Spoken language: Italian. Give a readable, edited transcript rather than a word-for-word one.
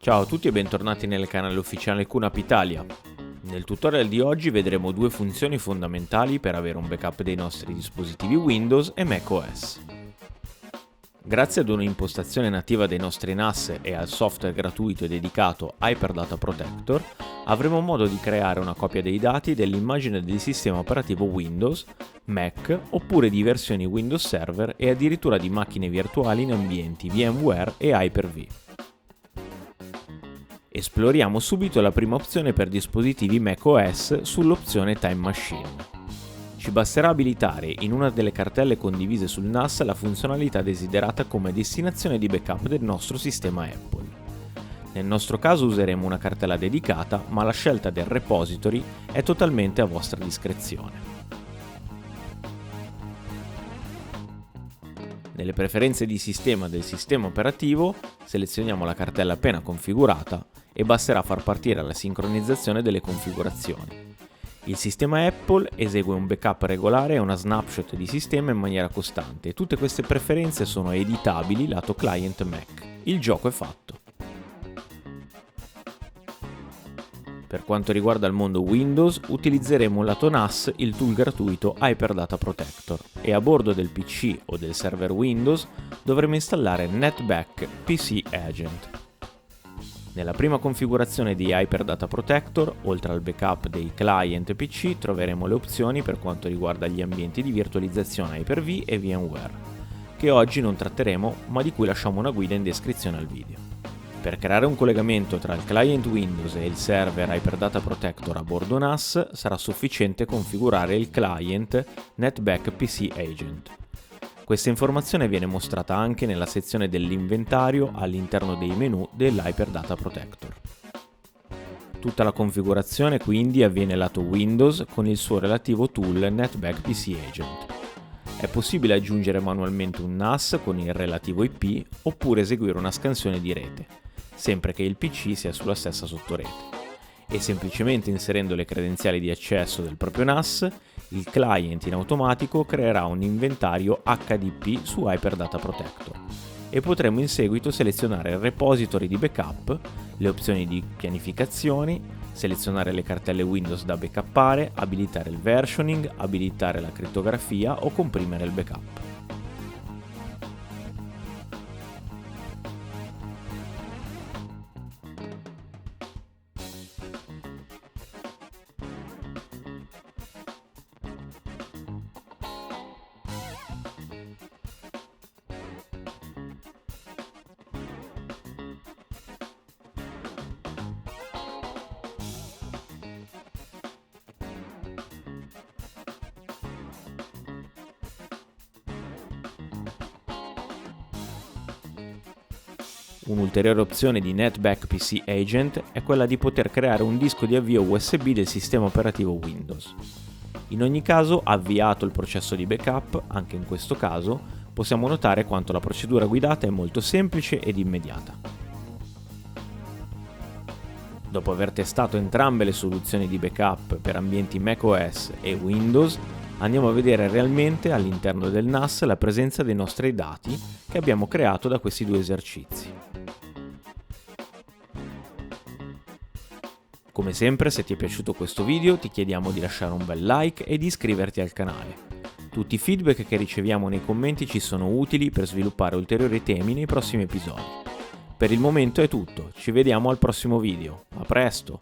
Ciao a tutti e bentornati nel canale ufficiale QNAP Italia. Nel tutorial di oggi vedremo due funzioni fondamentali per avere un backup dei nostri dispositivi Windows e macOS. Grazie ad un'impostazione nativa dei nostri NAS e al software gratuito e dedicato Hyperdata Protector, avremo modo di creare una copia dei dati dell'immagine del sistema operativo Windows, Mac oppure di versioni Windows Server e addirittura di macchine virtuali in ambienti VMware e Hyper-V. Esploriamo subito la prima opzione per dispositivi macOS sull'opzione Time Machine. Ci basterà abilitare in una delle cartelle condivise sul NAS la funzionalità desiderata come destinazione di backup del nostro sistema Apple. Nel nostro caso useremo una cartella dedicata, ma la scelta del repository è totalmente a vostra discrezione. Nelle preferenze di sistema del sistema operativo selezioniamo la cartella appena configurata e basterà far partire la sincronizzazione delle configurazioni. Il sistema Apple esegue un backup regolare e una snapshot di sistema in maniera costante e tutte queste preferenze sono editabili lato client Mac. Il gioco è fatto. Per quanto riguarda il mondo Windows, utilizzeremo lato NAS il tool gratuito Hyperdata Protector e a bordo del PC o del server Windows dovremo installare NetBack PC Agent. Nella prima configurazione di Hyperdata Protector, oltre al backup dei client PC, troveremo le opzioni per quanto riguarda gli ambienti di virtualizzazione Hyper-V e VMware, che oggi non tratteremo ma di cui lasciamo una guida in descrizione al video. Per creare un collegamento tra il client Windows e il server Hyperdata Protector a bordo NAS sarà sufficiente configurare il client NetBack PC Agent. Questa informazione viene mostrata anche nella sezione dell'inventario all'interno dei menu dell'Hyperdata Protector. Tutta la configurazione quindi avviene lato Windows con il suo relativo tool NetBack PC Agent. È possibile aggiungere manualmente un NAS con il relativo IP oppure eseguire una scansione di rete, sempre che il PC sia sulla stessa sottorete. E semplicemente inserendo le credenziali di accesso del proprio NAS, il client in automatico creerà un inventario HDP su Hyperdata Protector e potremo in seguito selezionare il repository di backup, le opzioni di pianificazioni, selezionare le cartelle Windows da backuppare, abilitare il versioning, abilitare la crittografia o comprimere il backup. Un'ulteriore opzione di NetBack PC Agent è quella di poter creare un disco di avvio USB del sistema operativo Windows. In ogni caso, avviato il processo di backup, anche in questo caso, possiamo notare quanto la procedura guidata è molto semplice ed immediata. Dopo aver testato entrambe le soluzioni di backup per ambienti macOS e Windows, andiamo a vedere realmente all'interno del NAS la presenza dei nostri dati che abbiamo creato da questi due esercizi. Come sempre, se ti è piaciuto questo video ti chiediamo di lasciare un bel like e di iscriverti al canale. Tutti i feedback che riceviamo nei commenti ci sono utili per sviluppare ulteriori temi nei prossimi episodi. Per il momento è tutto, ci vediamo al prossimo video, a presto!